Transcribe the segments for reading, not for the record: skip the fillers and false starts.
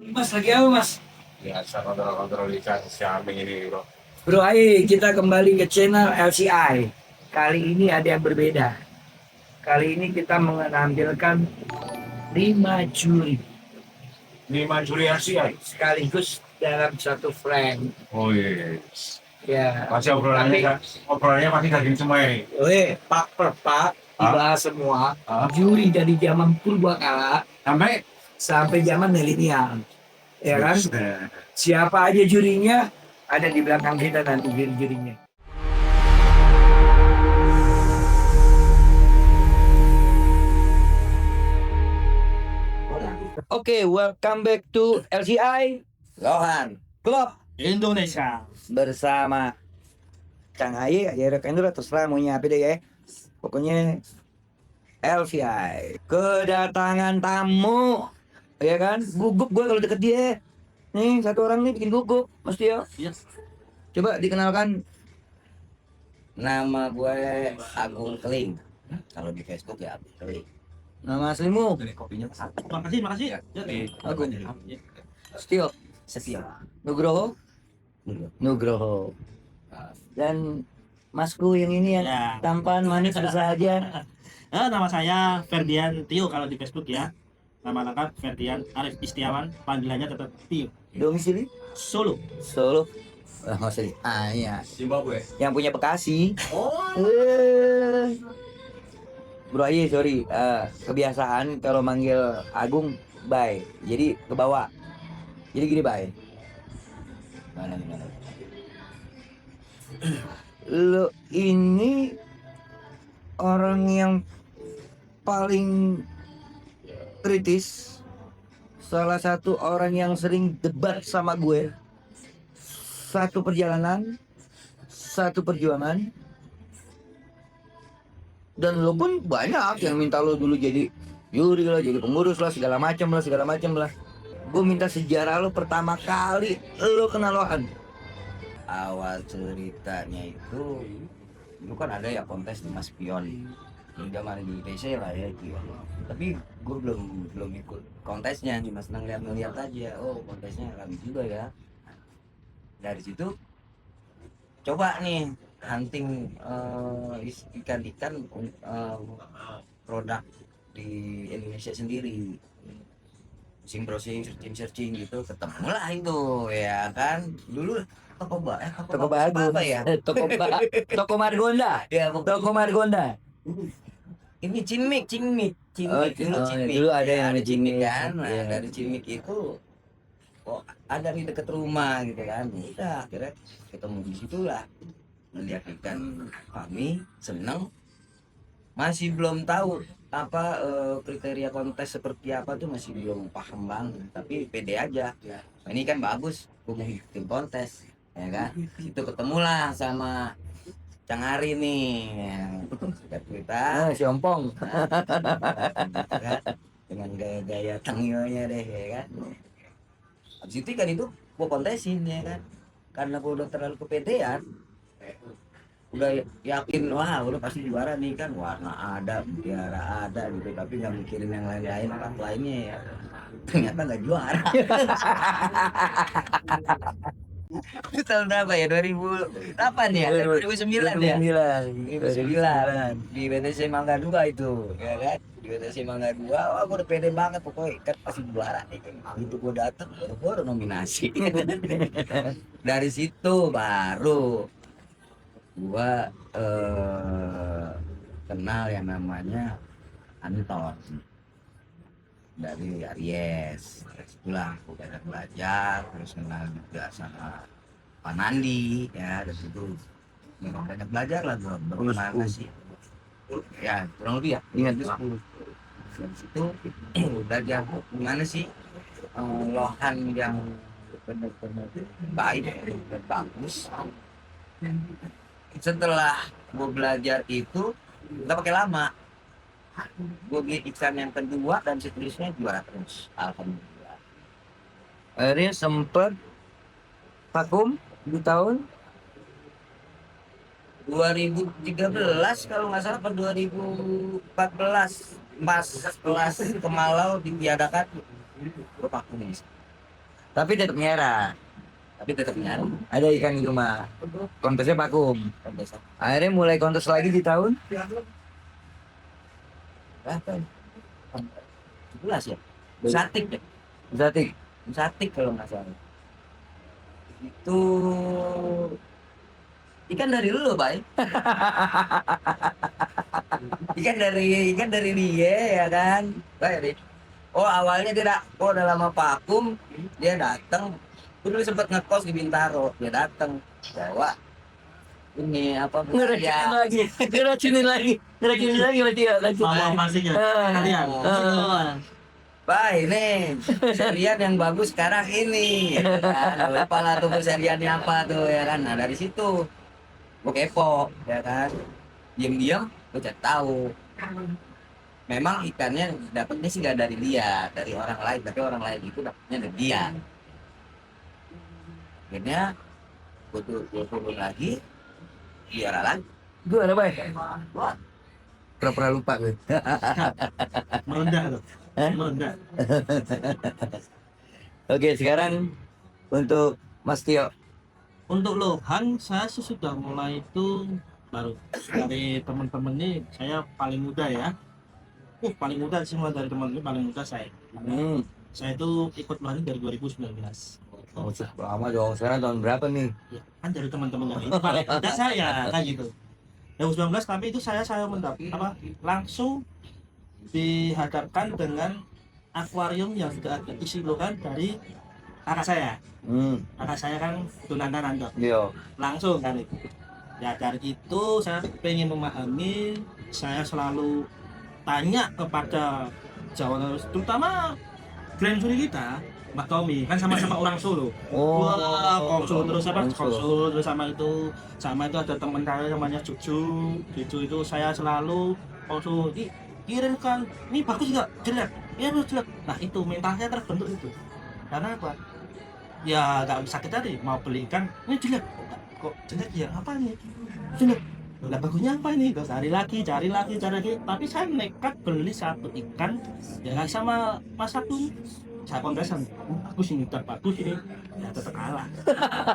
Mas lagi apa mas? Biasa kontrol-kontrol ikan siaming ini bro. Bro, ayo kita kembali ke channel LCI. Kali ini ada yang berbeda. Kali ini kita menampilkan 5 juri 5 Juli RCI. sekaligus dalam satu frame. Oh iya. Ya, Masih obrolannya masih daging semua ini. pak per pak dibahas semua. Ah. Juri dari zaman purbakala Sampai sampai zaman milenial. Ya kan? Siapa aja jurinya ada di belakang kita nanti juri-jurinya. Oke, welcome back to LCI Lohan Club Indonesia. bersama Kang Haye, ya rekan dulu terserah mau nyapi deh ya. Pokoknya LCI kedatangan tamu, ya kan? Gugup gue kalau deket dia. Nih satu orang nih bikin gugup, Mas Tio. Yes. Coba dikenalkan. Nama gue Agung Keling. Kalau di Facebook ya Agung Keling. Nama aslimu? Makasih. Ya. Agung. Stio. Setia. Nugroho. Nugroho. Dan Masku yang ini yang Ya. tampan manis bersahaja. Nama saya Ferdian Tio kalau di Facebook ya. Nama lengkap Ferdian Arif Istiawan, panggilannya tetap Tio. Domisili Solo. Solo. Nggak usah di. Iya. Zimbabwe. Yang punya Bekasi. Oh. Bro Aye, sorry. Kebiasaan kalau manggil Agung, bye. Jadi ke bawah. Jadi gini, bye. Mana? Lo ini orang yang paling kritis. Salah satu orang yang sering debat sama gue. Satu perjalanan, satu perjuangan. Dan lo pun banyak yang minta lo dulu jadi juri lah, jadi pengurus lah, segala macam lah. Gue minta sejarah lo pertama kali lo kenal Lohan. Awal ceritanya itu kan ada ya kontes di Mas Pion. Di zaman di PC lah ya itu. Tapi gue belum ikut kontesnya, cuma senang lihat aja. Oh, kontesnya kami juga ya. Dari situ coba nih hunting ikan-ikan produk di Indonesia sendiri. Browsing, searching gitu, ketemu lah itu ya kan. Dulu toko Bagus. apa ya? Toko Margonda. Ya, Toko Margonda. ini Cinmik Dulu ada yang namanya Cinmik Cinmik. kan. Nah, Iya. dari Cinmik itu ada di dekat rumah gitu kan. Udah akhirnya ketemu di situlah, melihat ikan kami seneng. Masih belum tahu apa kriteria kontes seperti apa tuh, masih belum paham banget, tapi pede aja. Nah, ini kan bagus, gue mau ikutin kontes ya kan. Itu ketemulah sama Cang Ari nih yang kita Si Ompong. dengan gaya-gaya tangyonya deh ya kan. Habis itu kan itu gue kontesin ya kan, karena gue udah terlalu kepedean, udah yakin wah udah pasti juara nih kan, warna ada, mutiara ada gitu, tapi nggak mikirin yang lain-lain orang lainnya ya. Ternyata nggak juara. Itu tahun berapa ya? 2008 ya? 2009 ya? 2009 di BTC Mangga 2 itu ya kan. Di BTC Mangga 2, wah gue udah pede banget pokoknya kan pasti juara nih. Itu gue dateng, gue udah nominasi. Dari situ baru gua kenal yang namanya Anton dari Aries. Terus pulang gua banyak belajar, terus kenal juga sama Pak Nandi ya. Dari situ memang banyak belajar lah gua bagaimana sih ya, kurang lebih ya ingat itu 10. Dari situ belajar gimana sih lohan yang benar-benar baik dan bagus. Setelah gue belajar itu nggak pakai lama, gue bikin ikan yang kedua dan seterusnya juara terus, alhamdulillah. Akhirnya sempet vakum di tahun 2013 kalau nggak salah, atau 2014 pas kelas Kemalau ditiadakan, gue vakum nih. Tapi tetap nyara. tapi tetap nyari Ada ikan di rumah. Kontesnya vakum. kontes Akhirnya mulai kontes lagi di tahun berapa ya? 17 ya Satik ya Zatik. Satik kalau nggak salah itu ikan dari lu bay ikan dari dia ya kan baik oh awalnya udah lama vakum dia datang dulu sempat ngekos di Bintaro dia datang bawa ini apa Ngeracinin lagi berarti ya lanjut. Bawa pastinya. Kalian. Baik nih, serian yang bagus sekarang ini. Ya kan? Lupa lah tuh seriannya apa tuh ya kan. Nah dari situ gue kepo ya kan. Diam-diam gue cari tahu. Memang ikannya dapatnya sih gak dari dia, dari orang lain. Tapi orang lain itu dapatnya dari dia. Akhirnya gue turun lagi, juara lagi. Gue ada baik. Pura-pura lupa gue. Merendah tuh. Eh? Merendah. Oke, sekarang untuk Mas Tio. Untuk lohan saya sih sudah mulai itu baru dari teman-teman ini saya paling muda ya. Paling muda semua dari teman ini paling muda saya. Saya itu ikut lohan dari 2019. Oh, lama dong. Sekarang tahun berapa nih? Ya, kan dari teman-teman yang itu paling muda saya kan gitu. 2019 tapi itu saya mendapat apa langsung dihadapkan dengan akuarium yang sudah ada isi lohan dari kakak saya. Kakak saya kan tunangan Ando. Yo. Langsung kan itu. Ya dari itu saya pengen memahami, saya selalu tanya kepada jawaban terutama Grand Suri kita, Mbak Tommy kan sama-sama orang Solo. Oh. Wah, konsul terus apa? Konsul. Konsul terus sama itu ada teman saya namanya Cucu. Cucu itu saya selalu konsul. Kirimkan, ini bagus nggak? Jelek? Iya bagus jelek. Nah itu mentalnya terbentuk itu. Karena apa? Ya nggak sakit tadi mau beli ikan ini jelek. Kok jelek ya? Apa ini? Jelek. Lah bagusnya apa ini? Terus cari lagi. Tapi saya nekat beli satu ikan ya kan sama Mas Agung. Saya kontesan, bagus ini, udah bagus ini, ya tetap kalah.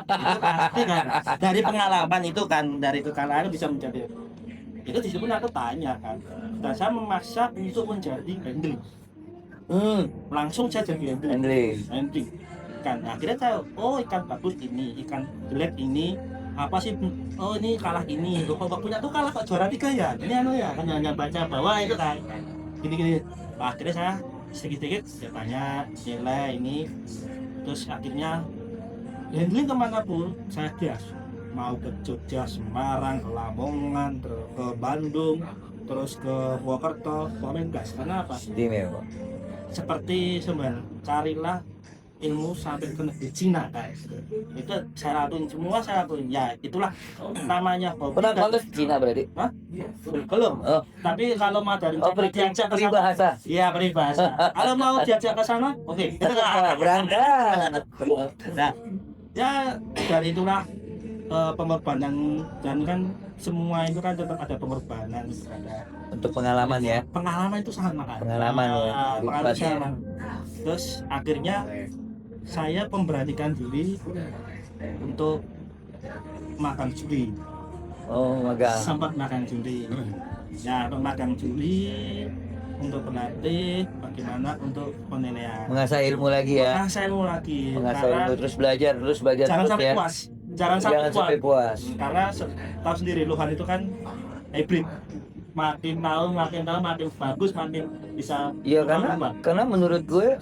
Itu pasti kan dari pengalaman itu kan dari kekalahan bisa menjadi itu disebut aku tanya kan. Dan saya memaksa untuk menjadi handling. Langsung saya jadi handling. Kan akhirnya saya ikan bagus ini, ikan jelek ini apa sih ini kalah ini kok punya tuh kalah kok juara 3 ya ini ya kan hanya baca bawah itu kan gini akhirnya saya sedikit saya tanya nilai ini terus akhirnya handling kemanapun saya gas mau ke Jogja, Semarang, ke Lamongan, ke Bandung terus ke Purwokerto, pokoknya gas karena apa? Istimewa. Seperti sebenarnya carilah ilmu sampai ke negeri Cina guys itu saya lakuin ya itulah namanya hobi. Pernah kontes Cina berarti? Hah? Belum. Oh. Tapi kalau mau dari diajak ke sana, peribahasa. iya peribahasa. Kalau mau diajak ke sana, oke. Berangkat. Nah, ya dari itulah pengorbanan dan kan semua itu kan tetap ada pengorbanan ada Untuk pengalaman ya. pengalaman itu sangat mahal. Pengalaman ya. Pengalaman sangat mahal. Terus akhirnya saya memberanikan diri untuk makan judi. Oh, magang. Sempat makan judi. Ya, untuk makan judi, untuk berlatih, bagaimana untuk penilaian. Mengasah ilmu lagi ya. Mengasah ilmu lagi. Mengasah Karena ilmu terus belajar jangan terus sampai ya. puas. Jangan sampai puas. Karena tahu sendiri lohan itu kan hybrid. Makin tahu makin bagus, makin bisa. Iya karena menurut gue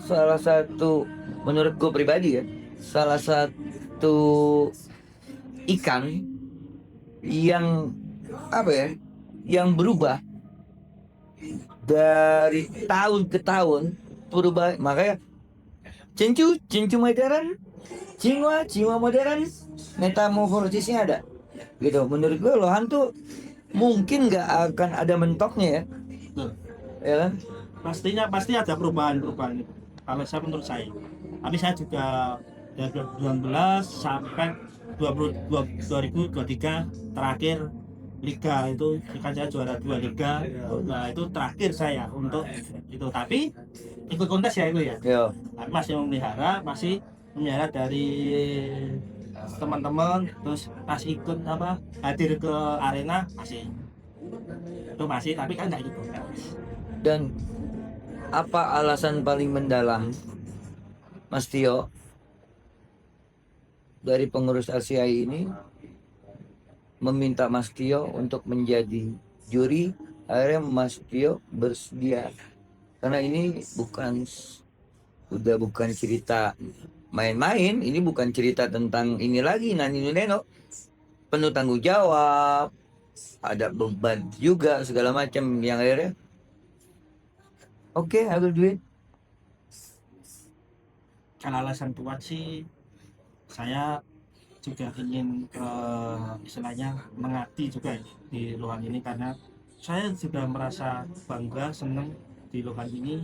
menurut gue pribadi ya, salah satu ikan yang apa ya, yang berubah dari tahun ke tahun berubah, makanya cincu modern, cinwa modern, metamorfosisnya ada, gitu. Menurut gue lohan tuh mungkin nggak akan ada mentoknya ya, Betul. ya kan? Pasti ada perubahan itu. Kalau saya menurut saya. Tapi saya juga dari 2019 sampai 2023 terakhir liga itu kan saya juara 2 liga. Nah, itu terakhir saya untuk itu. Tapi ikut kontes ya itu ya. Yo. Tapi masih memelihara, masih menyeret dari teman-teman, terus pas ikut apa hadir ke arena masih itu masih, tapi kan nggak gitu. Dan apa alasan paling mendalam Mas Tio dari pengurus LCI ini meminta Mas Tio untuk menjadi juri? Akhirnya Mas Tio bersedia karena ini udah bukan cerita main-main, ini bukan cerita tentang ini lagi Nani Nino, penuh tanggung jawab, ada beban juga segala macam yang akhirnya oke, I will do it. Kalau alasan kuat sih, saya juga ingin istilahnya mengabdi juga ya di Lohan ini, karena saya sudah merasa bangga, senang di Lohan ini,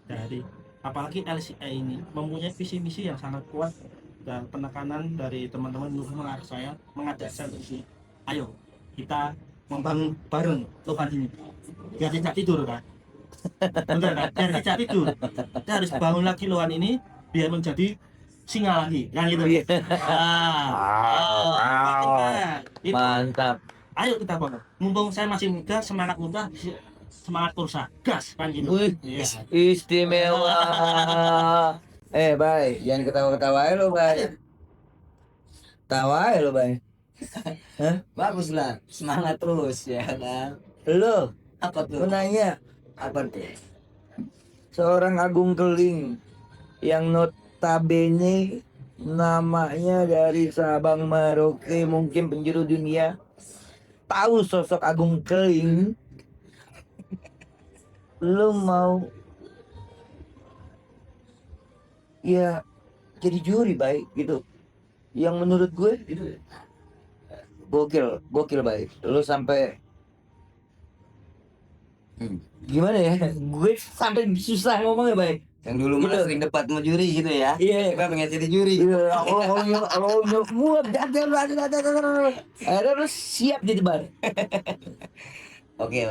dari apalagi LCI ini mempunyai visi misi yang sangat kuat, dan penekanan dari teman-teman mengajak saya untuk ayo kita membangun bareng Lohan ini biar tidak tidur kan. Bener kan? Biar tidak tidur, kita harus bangun lagi Lohan ini biar menjadi singa lagi kan gitu. Iya. Itu. Mantap. Ayo kita bangun. Mumpung saya masih muda, semangat muda, semangat kursa, gas kan gitu. Wih, Iya. istimewa. Bay, jangan ketawa-ketawa aja lo, Bay. Tawa aja lo, Bay. Bagus lah, semangat terus ya kan. Lo, Apa tuh? menanya, Apa tuh? seorang Agung Keling yang notabene namanya dari Sabang Merauke, mungkin penjuru dunia tahu sosok Agung Keling, lo mau ya jadi juri baik gitu, yang menurut gue gokil baik, lo sampai gimana ya, gue sampai susah ngomongnya baik. Yang dulu mah Gitu. sering debat sama juri gitu ya. Iya. Kita pengen jadi juri. Akhirnya lu siap jadi bar. Oke.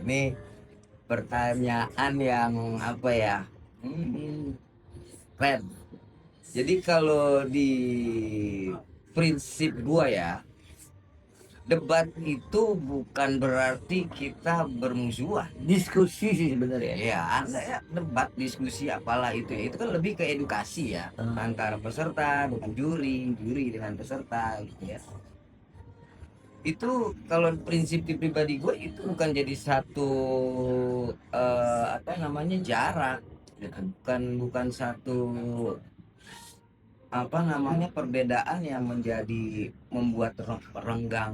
Ini pertanyaan yang apa ya? Keren. Jadi kalau di prinsip gua ya, debat itu bukan berarti kita bermusuhan. Diskusi sih sebenarnya. Ya, ada ya debat, diskusi apalah itu ya. Itu kan lebih ke edukasi ya, antara peserta dengan juri, juri dengan peserta gitu ya. Itu kalau prinsip di pribadi gue itu bukan jadi satu jarak gitu. Bukan satu perbedaan yang membuat renggang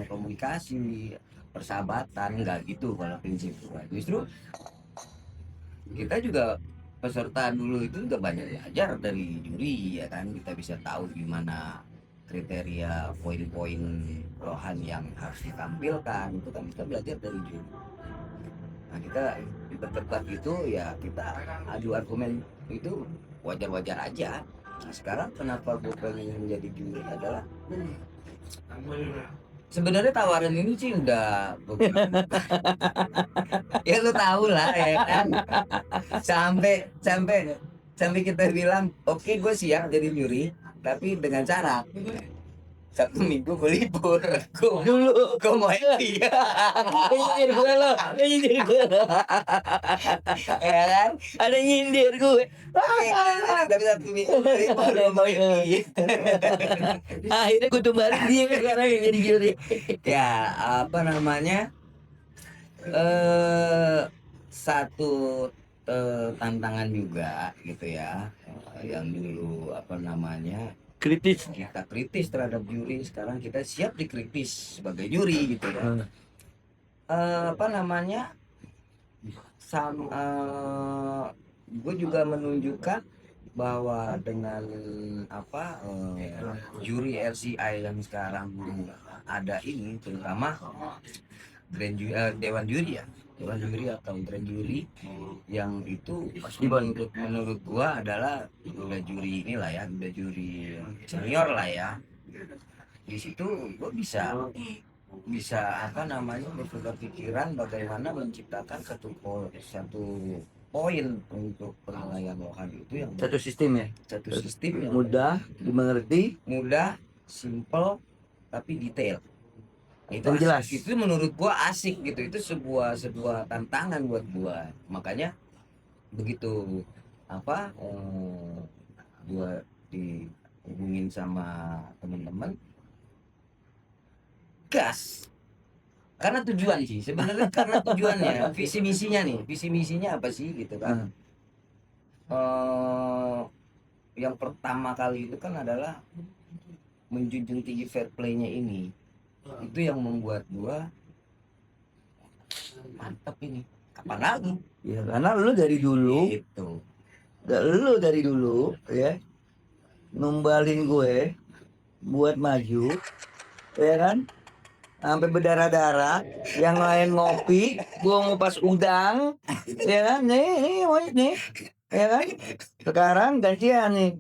komunikasi, persahabatan, enggak gitu kalau prinsip gue. Justru kita juga peserta dulu itu juga banyak belajar dari juri ya kan, kita bisa tahu gimana kriteria poin-poin rohan yang harus ditampilkan, itu kan kita belajar dari juri. Nah, kita di berdebat itu ya kita adu argumen itu wajar-wajar aja. Nah, sekarang kenapa gue pengen menjadi juri adalah sebenarnya tawaran ini sih udah ya lu tahu lah ya kan, sampai kita bilang oke, gue siap jadi juri tapi dengan syarat Sabtu Minggu gue libur, gue mau happy Nyindir gue lo. ya kan, Ada nyindir gue. tapi Sabtu Minggu gue libur, gue mau happy. Akhirnya gue tumbalin dia sekarang yang jadi juri. Ya satu tantangan juga gitu ya, yang dulu Kritis. kita kritis terhadap juri, sekarang kita siap dikritis sebagai juri gitu ya. Gue juga menunjukkan bahwa dengan juri LCI yang sekarang ada ini, terutama dewan juri atau grand juri yang itu menurut gua adalah udah juri inilah ya, udah juri senior lah ya. Di situ gua bisa bertukar pikiran bagaimana menciptakan satu poin untuk penilaian lohan itu yang Satu sistem ya. satu sistem yang Mudah dimengerti. mudah, simple, tapi detail. Itu Dan jelas. asik. Itu menurut gua asik gitu. Itu sebuah tantangan buat gua. Makanya begitu gua dihubungin sama teman-teman, gas. Karena tujuan sih sebenarnya, karena tujuannya, visi misinya apa sih gitu kan. Yang pertama kali itu kan adalah menjunjung tinggi fair play-nya ini. Itu yang membuat gua mantap ini. Kapan lagi? Ya karena lu dari dulu, Itu. dari dulu ya numbalin gue buat maju, ya kan? Sampai berdarah-darah, yang lain ngopi, gua ngupas udang, ya kan? Nih, ya kan? Sekarang gantian nih.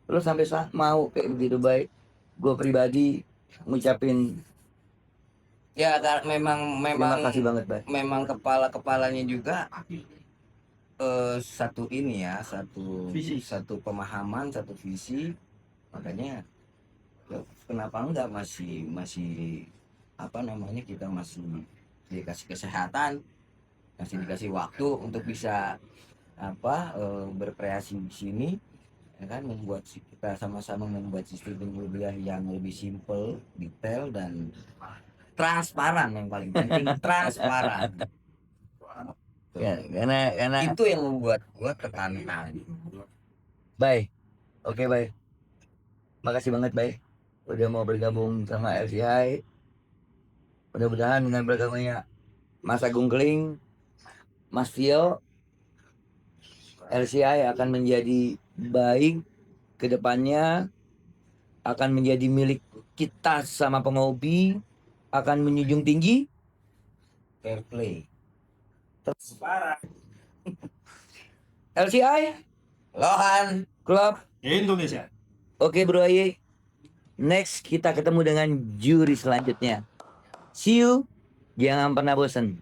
Lu sampai mau kayak begitu baik, gua pribadi ngucapin Ya memang terima kasih banget, Bay. memang kepalanya juga satu ini ya, Visi. satu pemahaman, satu visi. Makanya ya, kenapa enggak masih kita masih dikasih kesehatan, masih dikasih waktu untuk bisa berkreasi di sini, ya kan, kita sama-sama membuat sistem pemilihan yang lebih simple, detail, dan transparan. Yang paling penting transparan. Ya, karena Itu yang membuat gua tertantang. Bay. Oke, Bay. Makasih banget, Bay. Udah mau bergabung sama LCI. Mudah-mudahan dengan bergabungnya Mas Agung Keling, Mas Tio, LCI akan menjadi baik ke depannya, akan menjadi milik kita sama penghobi, akan menjunjung tinggi Fair play. LCI Lohan. Club. Indonesia. Oke, Bro Aye. Next kita ketemu dengan juri selanjutnya. See you. Jangan pernah bosan.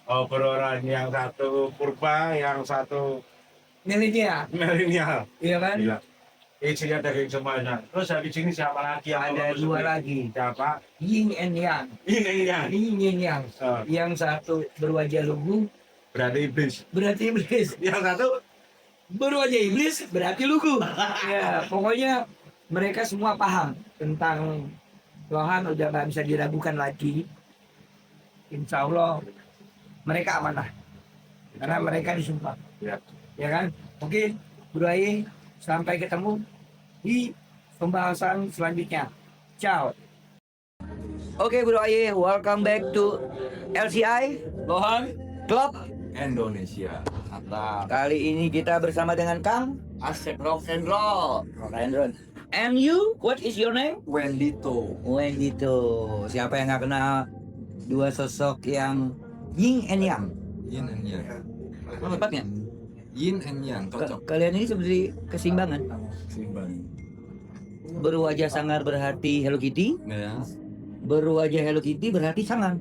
Obrolan yang satu purba, yang satu Milihnya, milenial. iya kan? Gila. Isinya daging semuanya. Terus habis ini siapa lagi yang Ada mau dua masuk? lagi. Siapa? Yin and Yang. Ini ya. Yin and Yang. Oh, Yang satu berwajah lugu, berarti iblis. berarti iblis. Yang satu Berwajah iblis, berarti lugu. Ya, pokoknya mereka semua paham tentang Lohan, udah nggak bisa diragukan lagi. Insya Allah mereka amanah. Karena mereka disumpah. ya. Ya kan? Oke, Bro Aye, sampai ketemu di pembahasan selanjutnya. Ciao. Oke, Bro Aye, welcome back to LCI Lohan. Club. Indonesia. Mantap. Kali ini kita bersama dengan Kang Asep rock and roll. Rendron. And you, what is your name? Wendito. Wendito. Siapa yang nggak kenal dua sosok yang yin and yang? Yin and yang. Apa tepatnya? Yin and yang cocok. Kalian ini seperti keseimbangan. Seimbang. Berwajah sangar berhati Hello Kitty. Ya. Berwajah Hello Kitty berhati sangar.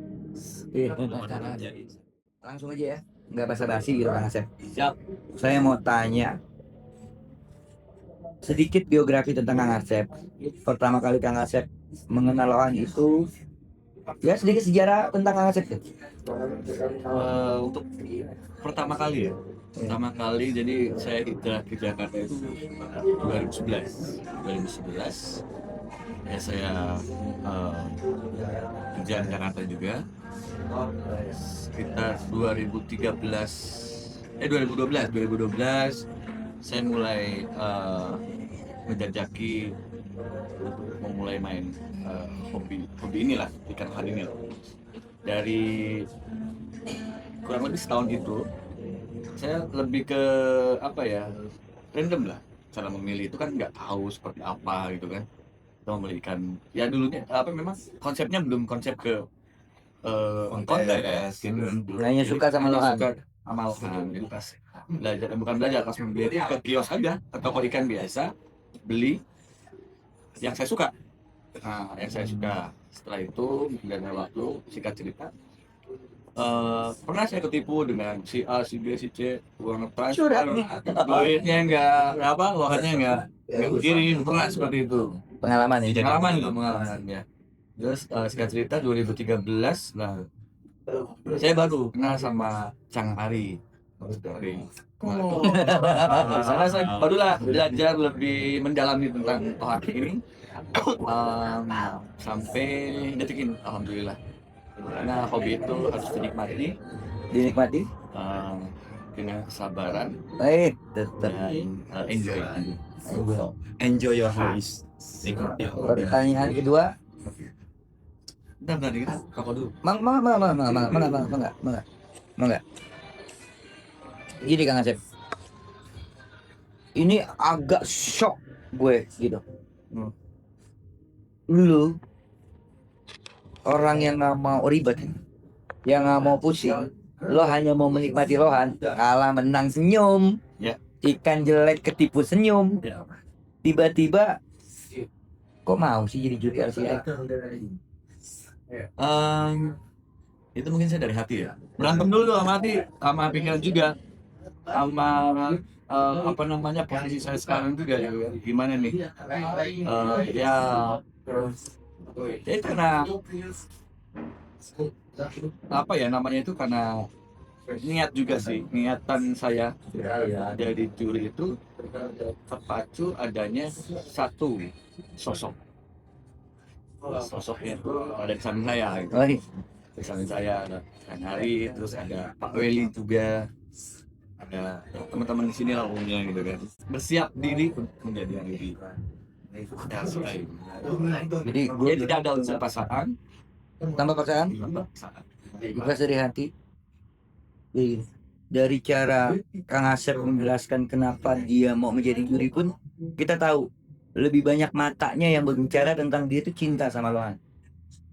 Jadi. Langsung aja ya. Nggak basa-basi gitu Kang Asep. Siap. Saya mau tanya sedikit biografi tentang Kang Asep. Pertama kali Kang Asep mengenal Lohan itu, ya sedikit sejarah tentang Kang Asep. Untuk pertama kali ya, pertama kali jadi saya hijrah ke Jakarta itu 2011 ya, saya kerja di Jakarta juga sekitar 2012 saya mulai menjajaki untuk memulai main hobi inilah, ikan lohan ini lah. Dari kurang lebih setahun itu saya lebih ke apa ya, random lah cara memilih itu, kan nggak tahu seperti apa gitu kan. Kita memilih ikan ya, dulunya memang konsepnya belum konsep ke kontes gitu. Hanya suka sama Hanya Lohan. suka sama Lohan. Jadi pas belajar, bukan belajar, pas membeli itu ke kios aja, ke toko ikan biasa, beli yang saya suka. Nah, yang saya suka. Setelah itu, dan waktu, singkat cerita, pernah saya ketipu dengan si A, si B, si C, uang Curhat transfer, nih. duitnya nggak apa, uangnya nggak kirim, pernah seperti itu. Pengalaman ya. Pengalaman itu pengalamannya. Terus singkat cerita 2013, nah saya baru kenal sama Cang Ari. Di sana saya barulah belajar lebih mendalami tentang tohak ini. Sampai detik ini, alhamdulillah. Karena hobi itu harus dinikmati Dinikmati. dengan kesabaran Tetap. dan enjoy. Enjoy your hobbies. Nikmati hobi. Pertanyaan kedua. Bentar, kita rokok dulu. Mangga. Gini Kang Asep. Ini agak shock gue gitu. Lu orang yang nggak mau ribet, yang nggak mau pusing, lo hanya mau menikmati rohan, kalah menang senyum, Ya. ikan jelek ketipu senyum, Ya. tiba-tiba kok mau sih jadi juri LCI? Itu mungkin saya dari hati ya. Berantem dulu sama hati, sama pikiran juga, sama apa namanya posisi saya sekarang juga ya. Gimana nih? Ya itu karena apa ya namanya itu karena niat juga sih, niatan saya dari juri itu terpacu adanya satu sosoknya itu ada di samping saya gitu. Oh, iya. Di samping saya ada Kang Hari, terus ada Pak Weli juga, ada teman-teman di sini lah umumnya gitu kan, bersiap diri untuk menjadi juri LCI. Jadi gue Dia tidak ada unsur paksaan, tambah paksaan, ikhlas dari hati. Jadi, dari cara Kang Asep menjelaskan kenapa dia mau menjadi juri pun kita tahu lebih banyak matanya yang berbicara tentang dia itu cinta sama Lohan.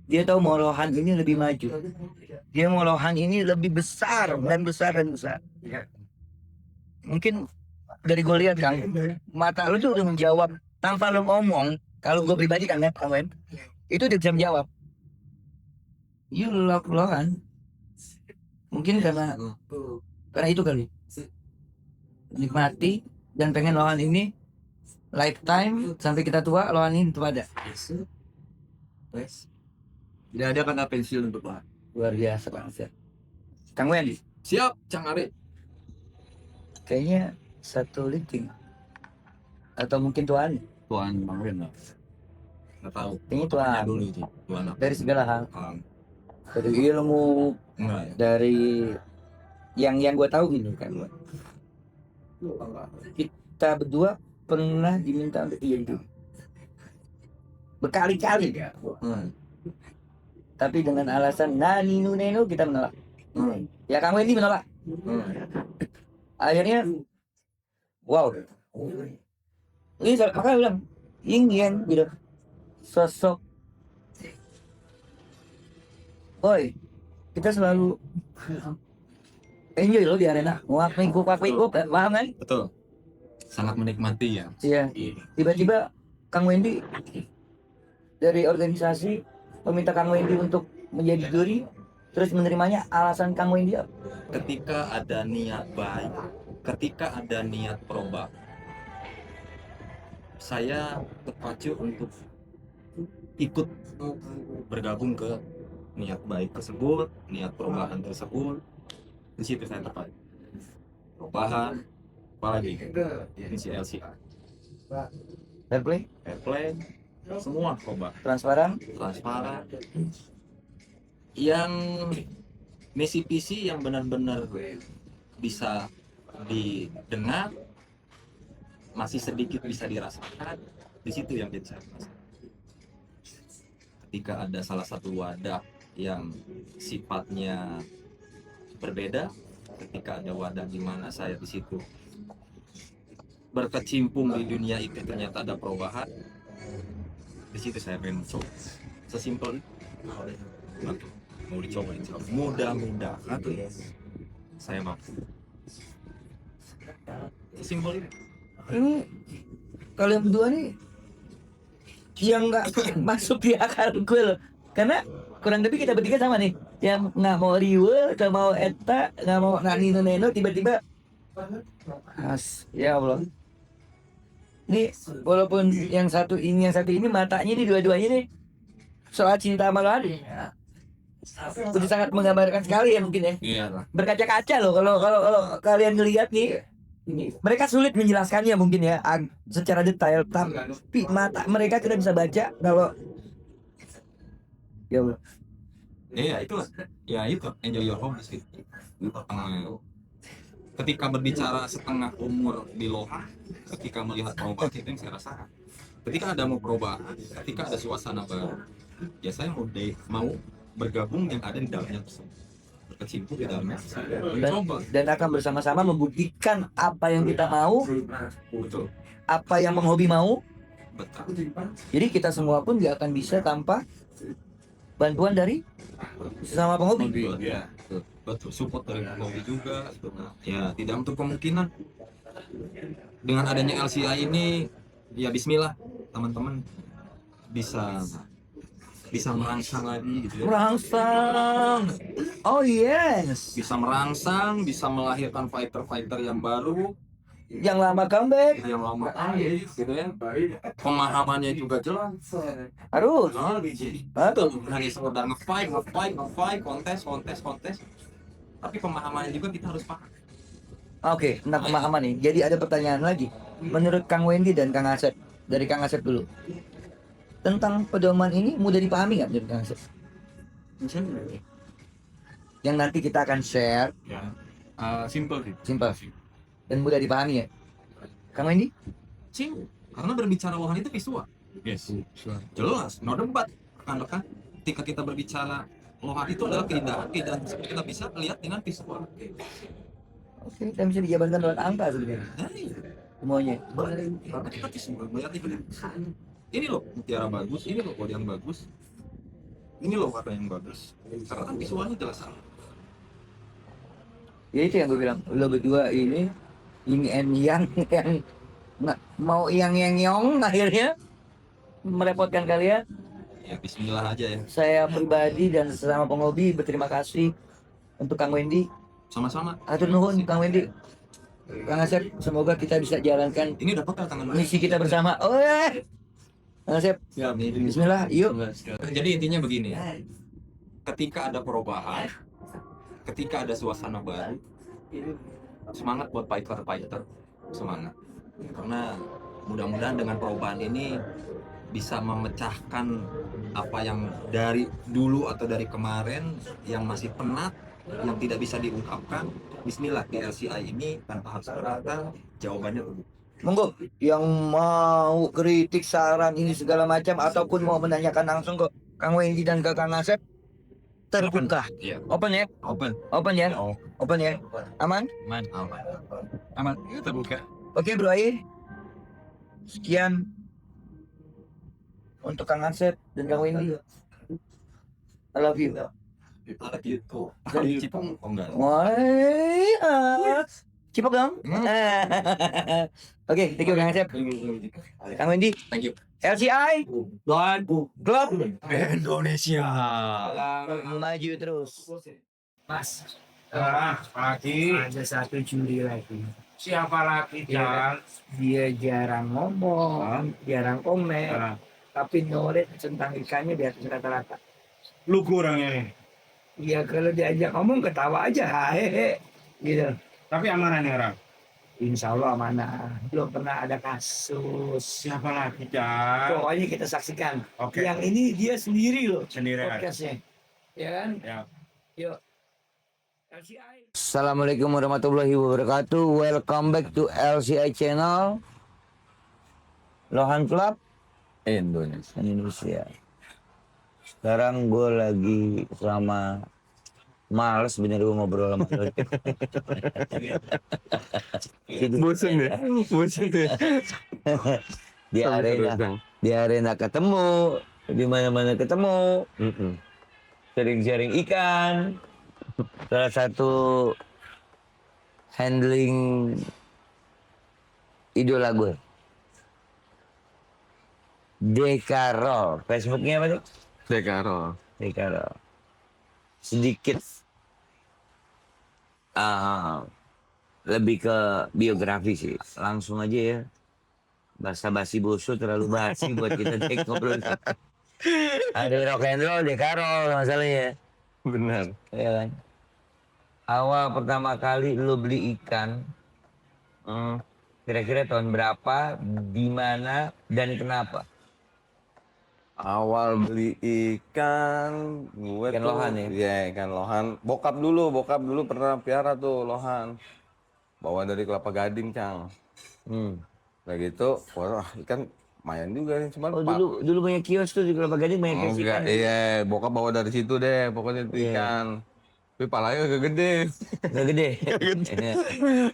Dia tahu mau Lohan ini lebih maju. Dia mau Lohan ini lebih besar dan besar dan besar. Mungkin dari gue lihat Kang, mata lu tuh udah menjawab tanpa lu ngomong. Kalau gue pribadi Kang Wen, itu udah bisa menjawab. You love Lohan. Mungkin karena itu kali. Nikmati dan pengen Lohan ini lifetime sampai kita tua, Lohan ini tetap ada. Tidak ada kata pensiun untuk Pak. Luar biasa Kang Asep. Kang Wen, Siap, Cang Ari. kayaknya satu linting atau mungkin tuan, Bang Wen lah. Nggak tahu. kayaknya Tanya tuan dulu itu. Tuan apa? dari segala hal, Paham. dari ilmu, Enggak ya? dari yang gue tahu gitu kan. Kita berdua pernah diminta untuk jadi berkali-kali, tapi dengan alasan nani nuneno kita menolak. Ya Kang Wendy menolak. Akhirnya, wow. Ini makanya bilang, ingin gitu sosok. Oi, kita selalu enjoy loh di arena. Wah, minggu, paham kan? Betul. Sangat menikmati ya. Iya. Tiba-tiba Kang Wendy dari organisasi meminta Kang Wendy untuk menjadi juri, terus menerimanya. Alasan Kang Wendy apa? Ketika ada niat baik, ketika ada niat perubahan, saya terpacu untuk ikut bergabung ke niat baik tersebut, niat perubahan tersebut. Di situ saya terpacu. Perubahan, apalagi ini si LCI, Fair play, airplane, semua coba transparan. transparan, yang misi visi yang benar-benar bisa didengar, masih sedikit bisa dirasakan. Di situ yang jadi saya rasa. Ketika ada salah satu wadah yang sifatnya berbeda, ketika ada wadah di mana saya di situ berkecimpung di dunia itu, ternyata ada perubahan. Di situ saya pengen coba. Sesimpel itu. Mau dicoba insya Allah. Mudah-mudahan saya mampu. Sesimpel itu. Ini kalian berdua nih yang nggak masuk di akal gue loh, karena kurang lebih kita bertiga sama nih. yang nggak mau riwe, nggak mau eta, nggak mau nani neno, tiba-tiba ya Allah. Ini walaupun yang satu ini matanya ini dua-duanya nih soal cinta sama Lohan udah sangat menggambarkan sekali ya mungkin ya. Iya. Berkaca-kaca loh kalau kalian ngelihat nih, mereka sulit menjelaskannya mungkin ya secara detail, tapi mata mereka kita bisa baca kalau ya Allah. Iya itulah. Ya itu enjoy your home sih. Ketika berbicara setengah umur di Lohan, ketika melihat perubahan itu yang saya rasakan. Ketika ada mau perubahan, ketika ada suasana baru, ya saya mau bergabung yang ada di dalamnya tersebut, berkecimpung di dalamnya, mencoba. Dan akan bersama-sama membuktikan apa yang kita mau, Betul, apa yang penghobi mau. betul. Jadi kita semua pun nggak akan bisa tanpa bantuan dari sesama penghobi. Ya, betul. Support dari penghobi juga. Ya, tidak untuk kemungkinan dengan adanya LCI ini, ya Bismillah teman-teman bisa merangsang lagi gitu ya. Merangsang. Oh yes. Bisa merangsang, bisa melahirkan fighter-fighter yang baru, Yang lama comeback. yang lama gitu ya. Pemahamannya juga jelas. Harus. Betul, hanya sekedar nge-fight, kontes. Tapi pemahamannya juga kita harus paham. Oke, tentang pemahaman nih. Jadi ada pertanyaan lagi. Menurut Kang Wendy dan Kang Asep, dari Kang Asep dulu. Tentang pedoman ini mudah dipahami nggak menurut Kang Asep? Yang nanti kita akan share, Ya, simple sih. simpel dan mudah dipahami ya. Kang Wendy? Karena berbicara Lohan itu visual. Yes. Jelas, no debat. Rekan-rekan, ketika kita berbicara Lohan itu adalah keindahan tersebut kita bisa lihat dengan visual. Oke, dan bisa dijabarkan lewat angka sebenarnya. Nah, iya. Semuanya. Karena kita visual, melihat ini loh mutiara bagus, ini loh kode yang bagus, ini loh warna yang bagus. Karena kan visualnya jelas. Ya itu yang gue bilang, lo berdua ini and yang nggak mau yang yong akhirnya merepotkan kalian. Ya Bismillah aja ya. Saya pribadi dan sesama penghobi berterima kasih untuk Kang Wendy. Sama-sama. Atur nuhun Kang Wendy. Kang Asep, semoga kita bisa jalankan Ini udah pekel tangan misi kita bersama. Oh ya. Kang Asep, Ya, bismillah, yuk. jadi intinya begini. Ketika ada perubahan, ketika ada suasana baru, semangat buat fighter, semangat. Karena mudah-mudahan dengan perubahan ini bisa memecahkan apa yang dari dulu atau dari kemarin yang masih penat, yang tidak bisa diungkapkan. Bismillah di LCI ini tanpa harus berkata, jawabannya Monggo yang mau kritik, saran ini segala macam ataupun mau menanyakan langsung ke Kang Wendy dan ke Kang Asep terbuka. Iya. Open ya? Open ya? Open ya? Aman? Aman. Terbuka. Oke Bro Ai. Sekian untuk Kang Asep dan Kang Wendy. I love you. gitu. Cipung, oh enggak. Wah, Cipok dong. Oke, thank you Kang Asep. Kang Wendy, Thank you. LCI, Club Indonesia. maju terus. Mas, lagi Ada satu juri lagi. siapa lagi Jan? Dia jarang ngomong, jarang komen, tapi knowledge tentang ikannya di atas rata-rata. Lu kurang ini. Iya kalau diajak ngomong ketawa aja, hehehe, gitu. Tapi amanah nih orang. Insya Allah amanah. Belum pernah ada kasus. Siapa lagi Jan? Pokoknya kita saksikan. Oke. Yang ini dia sendiri loh Sendirian. podcastnya, ya kan? Ya. Yuk. Assalamualaikum warahmatullahi wabarakatuh. Welcome back to LCI channel Lohan Club Indonesia. Sekarang gue lagi sama males bener gue ngobrol sama lo. Bosan ya? Bosan tuh. Di arena ketemu, di mana-mana ketemu. Sharing-sharing ikan. Salah satu handling idola gue. Dekarol. Facebooknya apa sih? Dekaro. Dekarol. sedikit lebih ke biografi sih. Langsung aja ya. Basa-basi boso terlalu basi buat kita ngobrol. Ada rock and roll deh Karol masalahnya. Benar. Ya kan? Awal pertama kali lo beli ikan, kira-kira tahun berapa, di mana, dan kenapa? Awal beli ikan, gue Ikan tuh, lohan ya? Iya, ikan lohan. Bokap dulu pernah piara tuh lohan. Bawa dari Kelapa Gading, Cang. Hmm. Kayak gitu, wah ikan lumayan juga nih, cuman Oh dulu banyak kios tuh di Kelapa Gading, banyak kios enggak, ikan. iya, bokap bawa dari situ deh, pokoknya itu Iya. ikan. Tapi palanya agak gede. Nggak gede.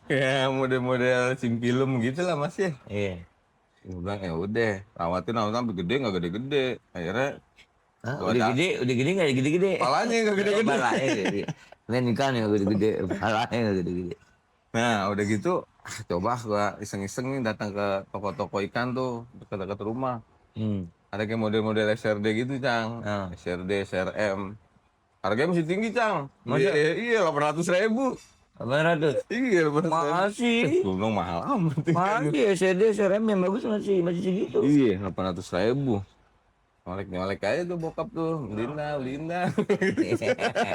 Kayak model-model simpilum gitu lah Mas ya. Iya. Gue bilang ya udah, rawatin sampai gede nggak gede-gede. Akhirnya Hah, gua ada udah gede nggak gede-gede? palanya nggak gede-gede. Palanya gede. Lain ikan yang gede-gede, palanya nggak gede-gede. Nah udah gitu, coba gua iseng-iseng nih datang ke toko-toko ikan tuh dekat-dekat rumah. Ada kayak model-model SRD gitu, Cang. Ah. SRD, SRM. Harganya masih tinggi, Cang. Masa? Iya, 800.000. 800. Iya, 800.000. Masih. Gue bilang mahal amat. Masih SD SRM yang bagus masih segitu. Iya, 800.000. Nyolek aja tuh bokap tuh. Linda.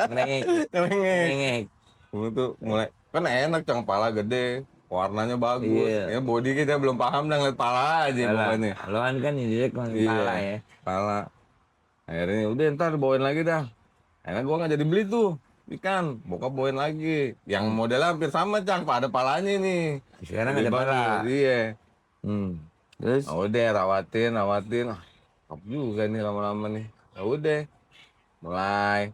Nengek. Ngelengek. Gue tuh mulai, kan enak, Cang. Pala gede. Warnanya bagus. Iya. Ya body kita belum paham dah ngeliat pala aja pokoknya. Lohan kan ini direct pala ya. Pala. Akhirnya udah ntar bawain lagi dah. Akhirnya gua nggak jadi beli tuh ikan. Bokap bawain lagi. Yang modelnya hampir sama, Cang. Ada palanya nih. Sekarang Lebih ada pala. bagus, iya. Terus Nah, udah rawatin. Kap juga nih lama-lama nih. Ya udah. Mulai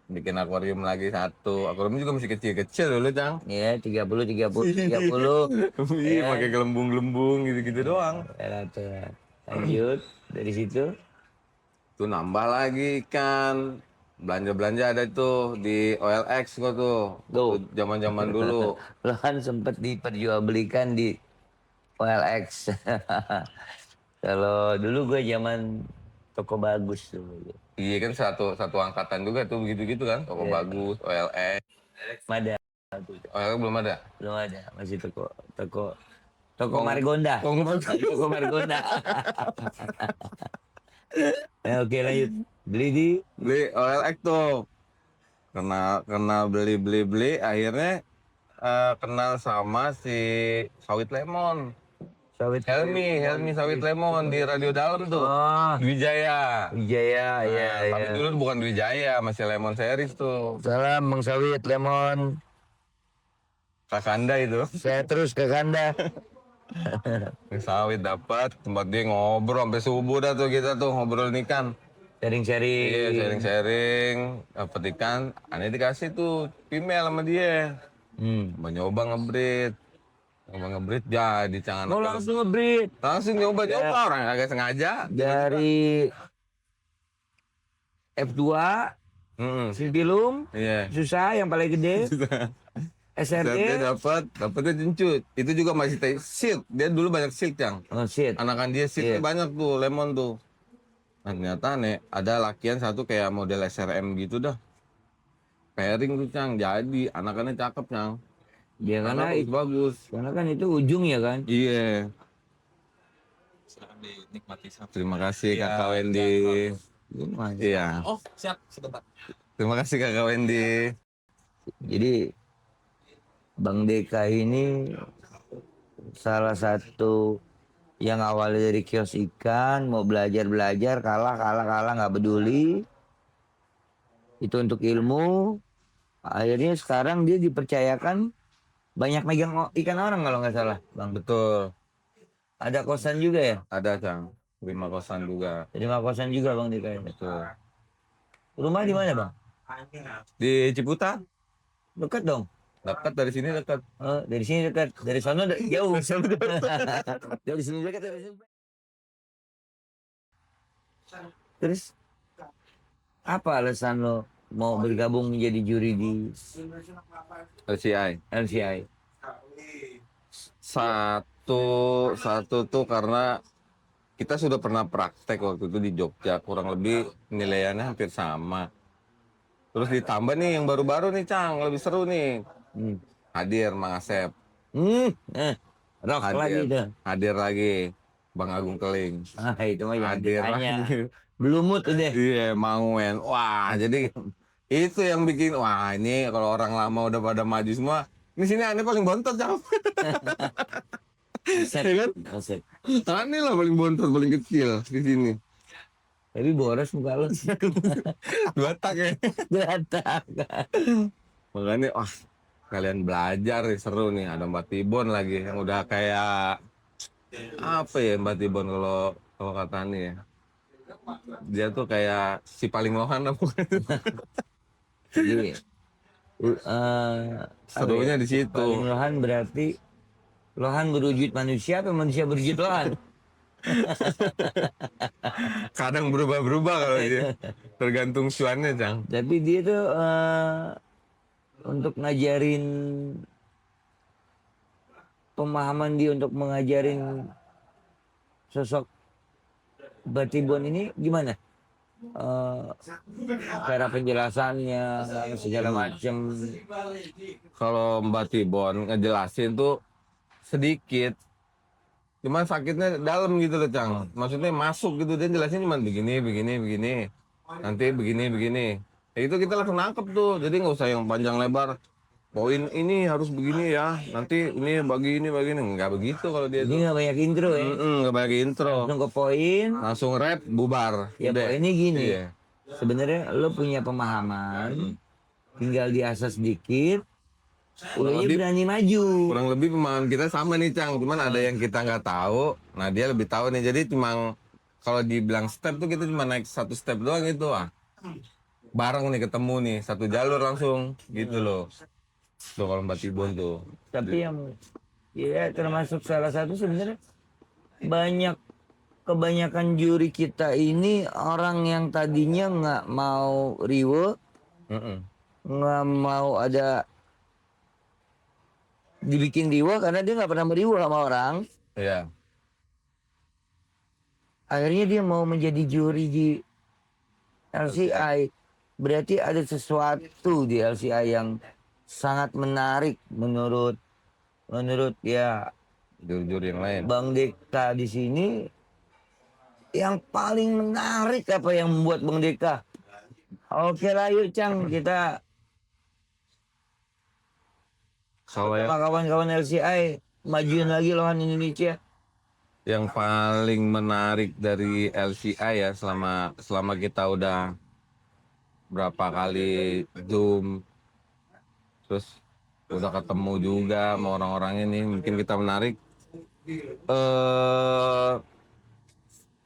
bikin akuarium lagi satu. Akuarium juga masih kecil-kecil dulu, Cang. ya 30. Iya, pakai gelembung-gelembung gitu-gitu doang. Lanjut dari situ. Tuh nambah lagi ikan. Belanja ada tuh di OLX gua tuh. Tuh. Zaman-zaman dulu. Lohan sempat diperjualbelikan di OLX. Kalau dulu gue zaman toko bagus tuh. Iya kan satu angkatan juga tuh begitu-gitu kan. Toko Iya. bagus, OLX. Ada. OLX belum ada. Belum ada, masih toko Margonda. Toko Margonda. Ya, oke lanjut. Beli OLX tuh. Kena beli akhirnya kenal sama si Sawit Lemon. sawit. Helmi Sawit Lemon di Radio Dalam tuh. Oh, Wijaya. Wijaya, iya. Tapi dulu bukan Wijaya, masih Lemon Series tuh. Salam Bang Sawit Lemon. Kakanda itu. Saya terus ke Kanda. Sawit dapat tempat dia ngobrol sampai subuh dah tuh kita tuh ngobrol ikan. Sharing-sharing. Iya, sharing dapat ikan. Aneh dikasih tuh female sama dia. Nyoba ngebreed jadi jangan. Mau langsung ngebreed. Langsung nyoba orang agak sengaja. Dari F2, Simpilum, Iya. susah yang paling gede. SRD. Dapatnya jencut. Itu juga masih silk. Dia dulu banyak silk, Cang. Oh shit. Anakan dia silk banyak tuh, lemon tuh. Nah, ternyata nih ada lakian satu kayak model SRM gitu dah. Pairing tuh, Cang. Jadi anakannya cakep, Cang. Dia karena bagus. karena kan itu ujung ya kan. Iya. Silakan dinikmati sama. Terima kasih Kakak Wendy. Iya. Oh, siap, sebentar. Terima kasih Kakak Wendy. Jadi Bang Deka ini salah satu yang awalnya dari kios ikan, mau belajar kalah nggak peduli. Itu untuk ilmu. Akhirnya sekarang dia dipercayakan banyak megang ikan orang kalau nggak salah, Bang. Betul. Ada kosan juga ya? Ada, Cang. 5 kosan juga. Jadi kosan juga Bang Deka. Betul. Rumah di mana Bang? Di Ciputa. Dekat dong. Dekat dari sini dekat. Oh, dari sini dekat, dari sana jauh. Dari sini dekat, dari sini. Terus apa alasan lo mau bergabung menjadi juri di LCI? Satu tuh karena kita sudah pernah praktek waktu itu di Jogja, kurang lebih penilaiannya hampir sama. Terus ditambah nih yang baru-baru nih Cang, lebih seru nih. Hmm. Hadir Mang Asep. Rock Hadir. lagi tuh. Hadir lagi Bang Agung Keling. Itu mah yang Hadir ditanya. lagi. Belumut udah. Iya, Mangwen. Wah, jadi itu yang bikin wah ini kalau orang lama udah pada maju semua. Di sini aneh paling bontot Cang. Asep. Iya kan? Asep. Aneh lah paling bontot, paling kecil di sini. Tapi boros muka lu. 2 tak ya. Berantak. Makanya wah kalian belajar nih seru nih. Ada Mbak Tibon lagi yang udah kayak apa ya Mbak Tibon kalau kata nih ya. Dia tuh kayak si paling lohan lah pokoknya. Jadi Serunya di situ. paling lohan berarti lohan berwujud manusia atau manusia berwujud lohan? Kadang berubah-berubah kalau dia. Tergantung cuannya, Cang. Tapi dia tuh untuk ngajarin pemahaman dia untuk mengajarin sosok Batibon ini gimana? Cara penjelasannya segala macam. Kalau Mbak Tibon ngejelasin tuh sedikit. Cuman sakitnya dalam gitu loh, Cang. Maksudnya masuk gitu. Dia jelasin cuma begini. Nanti begini. Ya itu kita langsung nangkep tuh. Jadi nggak usah yang panjang lebar. Poin ini harus begini ya. Nanti ini bagi ini. Nggak begitu kalau dia Ini tuh. nggak banyak intro ya. Nggak banyak intro. Langsung ke poin. Langsung rap, bubar. Ya Udah. poinnya gini. Iya. Sebenarnya lo punya pemahaman, tinggal diasah sedikit, udah lebih- berani maju. Kurang lebih pemahaman kita sama nih, Cang. Cuman ada yang kita nggak tahu. Nah, dia lebih tahu nih. Jadi cuma kalau dibilang step tuh kita cuma naik 1 step doang gitu ah. Bareng nih ketemu nih 1 jalur langsung gitu loh. Tuh kalau Mbak Tibon tuh. Tapi yang ya termasuk salah satu sebenarnya kebanyakan juri kita ini orang yang tadinya nggak mau riwe, Mm-mm. nggak mau ada dibikin riwe karena dia nggak pernah meriwe sama orang. Iya. Akhirnya dia mau menjadi juri di LCI. Berarti ada sesuatu di LCI yang sangat menarik menurut ya Jur-jur yang lain. Bang Deka di sini. Yang paling menarik apa yang membuat Bang Deka? Oke lah yuk Cang, kita Kalau yang, sama kawan-kawan LCI majuin lagi lawan Indonesia. yang paling menarik dari LCI ya selama kita udah berapa kali Zoom terus udah ketemu juga sama orang-orang ini mungkin kita menarik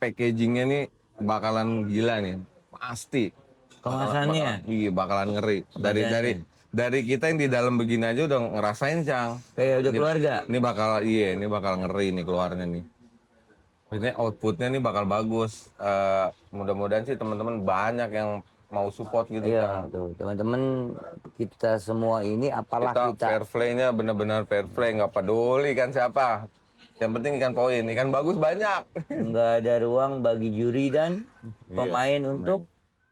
packagingnya nih bakalan gila nih pasti Kemasannya iya bakalan ngeri dari kita yang di dalam begini aja udah ngerasain Cang kayak udah keluarga. ini bakal ngeri nih keluarnya nih ini outputnya nih bakal bagus mudah-mudahan sih teman-teman banyak yang mau support gitu Iya, Cang. tuh teman-teman kita semua ini apalah kita. Fair play-nya benar-benar fair play, nggak peduli kan siapa. Yang penting ikan poin, ikan bagus banyak. Nggak ada ruang bagi juri dan pemain untuk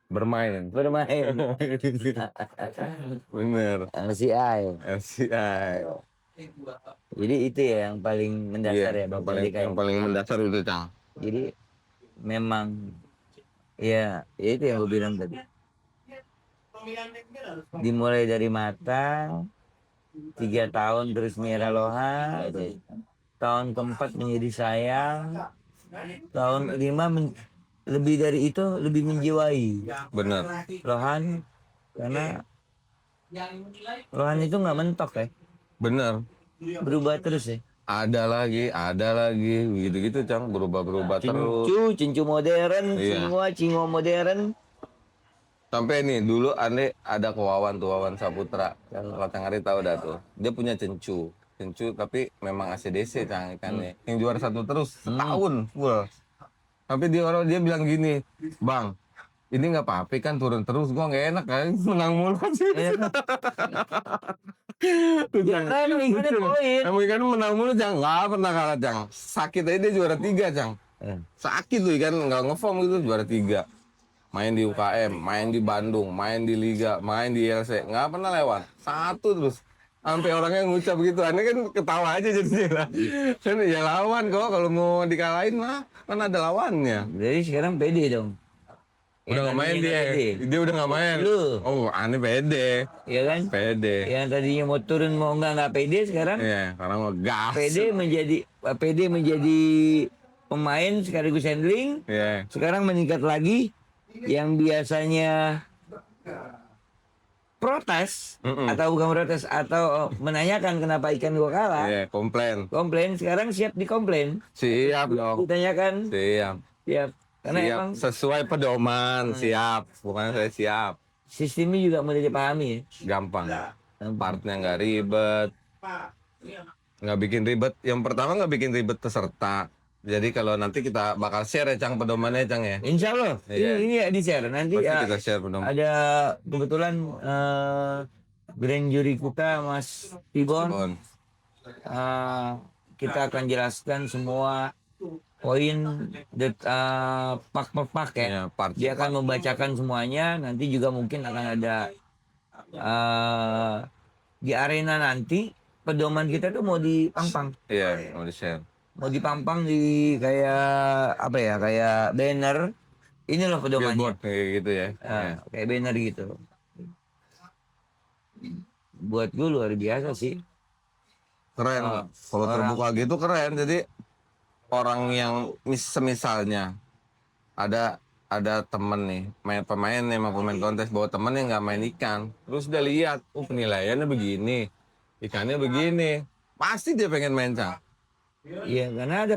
Bermain. bermain. Bener. LCI. LCI. Jadi itu ya yang paling mendasar ya Bang Deka. yang paling mendasar itu Cang. Jadi memang ya itu yang gue bilang tadi. Dimulai dari matang 3 tahun terus merah loha, tahun keempat menjadi sayang, tahun kelima lebih dari itu lebih menjiwai Bener. lohan karena lohan itu nggak mentok ya, Bener. berubah terus ya. Ada lagi, gitu-gitu Cang, berubah-berubah terus. Cincu modern, Iya. semua cingo modern. Sampai nih dulu ada ke Wawan Saputra, yang kalau Cang Ari tahu dah tuh. Dia punya cencu tapi memang ACDC Cang ikannya. Yang juara 1 terus setahun full. Tapi dia bilang gini, "Bang, ini nggak apa-apa kan turun terus, gua nggak enak kan menang mulu sih." Tuh, Cang. Kan ikannya poin. Kamu ikan menang mulu Cang, nggak pernah kalah Cang. Sakit aja dia juara 3 Cang. Sakit tuh ikan nggak ngeform gitu juara 3. main di UKM, main di Bandung, main di Liga, main di ILC, nggak pernah lewat. Satu terus. Sampai orangnya ngucap gitu, aneh kan ketawa aja jadinya lah. Kan ya lawan kok, kalau mau dikalahin mah kan ada lawannya. Jadi sekarang pede dong. Udah nggak main dia, dia udah nggak main. Lu. Oh, aneh pede, Iya kan? pede. Yang tadinya mau turun mau nggak pede sekarang Iya, karena mau gas. pede menjadi pemain sekaligus handling. Iya, Sekarang meningkat lagi. Yang biasanya protes atau bukan protes atau menanyakan kenapa ikan gua kalah, iya, komplain. komplain sekarang siap dikomplain, Siap dong, ditanyakan, siap. siap. Karena Siap, emang sesuai pedoman, siap. Bukan saya siap. sistemnya juga mudah dipahami ya. Gampang. Partnya nggak ribet. Nggak bikin ribet. Yang pertama nggak bikin ribet peserta. Jadi kalau nanti kita bakal share ya Cang pedomannya Cang ya. Insya Allah Iya. ini ya di share nanti Pasti ya. kita share pedoman. Ada kebetulan grand juri kita Mas Tibon, Bon. kita akan jelaskan semua poin pak per pak ya. Ya, part. Dia akan membacakan semuanya. Nanti juga mungkin akan ada di arena nanti pedoman kita tuh mau dipampang, Iya, mau di share. mau dipampang di kayak apa ya, kayak banner. Ini loh pedomannya. Billboard kayak gitu ya. Kayak banner gitu. Buat gue luar biasa sih. Keren. Kalau terbuka gitu keren. Jadi orang yang semisalnya ada temen nih pemain emang pemain kontes bawa temen yang nggak main ikan, terus dia lihat, penilaiannya begini, ikannya begini, pasti dia pengen main Cang. Iya, karena ada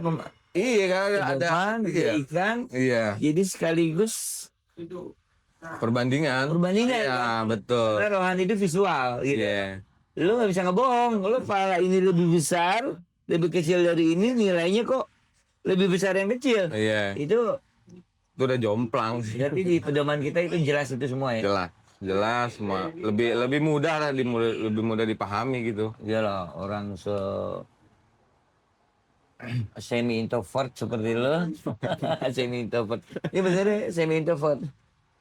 Iya kan ada ada ikan. iya Jadi sekaligus perbandingan. perbandingan. Iya Kan? betul. Karena rohani itu visual gitu. Iya. Lu nggak bisa ngebohong. Lu pala ini lebih besar, lebih kecil dari ini, nilainya kok lebih besar yang kecil. Iya. Itu Itu udah jomplang sih. berarti di pedoman kita itu jelas itu semua ya. Jelas semua. Lebih mudah lah, lebih mudah dipahami gitu. Iyalah orang semi introvert seperti lo. Semi introvert. Ini benernya semi introvert.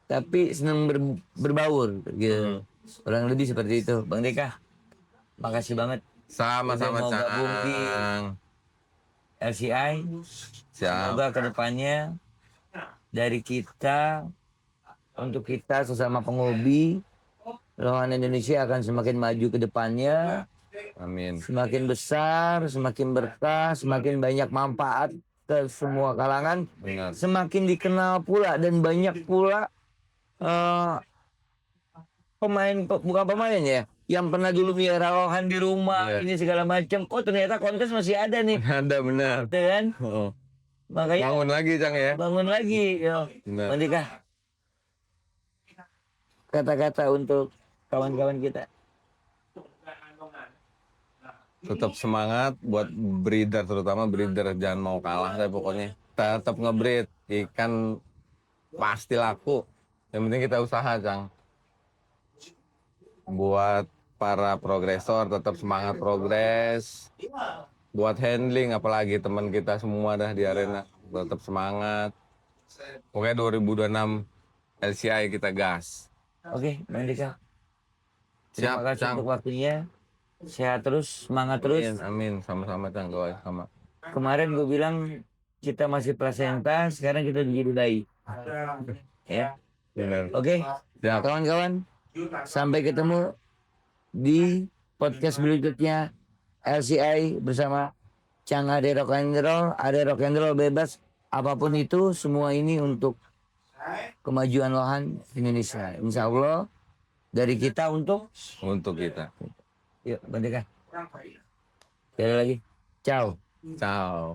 Tapi senang berbaur gitu. Kurang lebih seperti itu. Bang Deka, makasih banget. Sama-sama Udah mau gabung di Cang. LCI. Siap. Semoga kedepannya dari kita untuk kita sesama penghobi Rohan Indonesia akan semakin maju ke depannya, Amin. semakin besar, semakin berkah, semakin banyak manfaat ke semua kalangan, Benar. semakin dikenal pula dan banyak pula bukan pemain ya, yang pernah dulu miara Rohan di rumah, Iya. ini segala macam. Oh ternyata kontes masih ada nih, Ada benar. gitu kan? Oh. Makanya Bangun lagi Cang ya. bangun lagi, yo. Benar. Mandika, kata-kata untuk kawan-kawan kita. Tetap semangat buat breeder, terutama breeder jangan mau kalah saya pokoknya. Tetap ngebreed, ikan pasti laku. Yang penting kita usaha Cang. Buat para progresor tetap semangat progres. Buat handling apalagi teman kita semua dah di arena tetap semangat. Pokoknya 2026 LCI kita gas. Oke, Mandika. Terima Siap, kasih Cang. untuk waktunya. Sehat terus, semangat terus. Amin, sama-sama Cang, doa sama. Kemarin gue bilang kita masih plasenta, sekarang kita jadi bayi. Ya, Benar. oke. Siap. Kawan-kawan, sampai ketemu di podcast berikutnya LCI bersama Cang Ade Rock and Roll bebas. Apapun itu, semua ini untuk kemajuan Lohan Indonesia. Insya Allah dari kita untuk kita. yuk, Bandika. Sekali lagi. Ciao. Ciao.